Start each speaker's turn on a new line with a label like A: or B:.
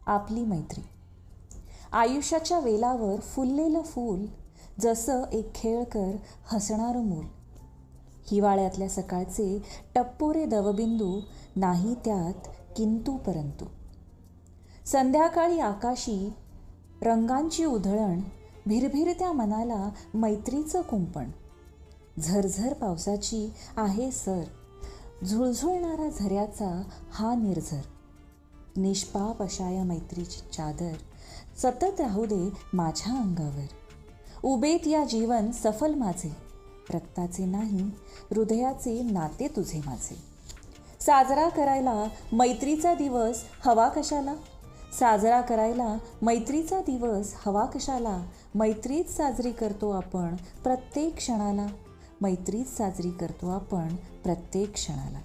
A: आपली मैत्री. आयुष्याच्या वेलावर फुललेलं फूल, जसं एक खेळकर हसणारं मूल. हिवाळ्यातल्या सकाळचे टप्पोरे दवबिंदू, नाही त्यात किंतु परंतु. संध्याकाळी आकाशी रंगांची उधळण, भिरभिरत्या मनाला मैत्रीचं कुंपण. झरझर पावसाची आहे सर, झुळझुळणारा झऱ्याचा हा निर्झर. निष्पाप अशा या मैत्रीची चादर सतत राहू दे माझ्या अंगावर. उबेत या जीवन सफल माझे, रक्ताचे नाही हृदयाचे नाते तुझे माझे. साजरा करायला मैत्रीचा दिवस हवा कशाला, साजरा करायला मैत्रीचा दिवस हवा कशाला. मैत्रीच साजरी करतो आपण प्रत्येक क्षणाला, मैत्रीच साजरी करतो आपण प्रत्येक क्षणाला.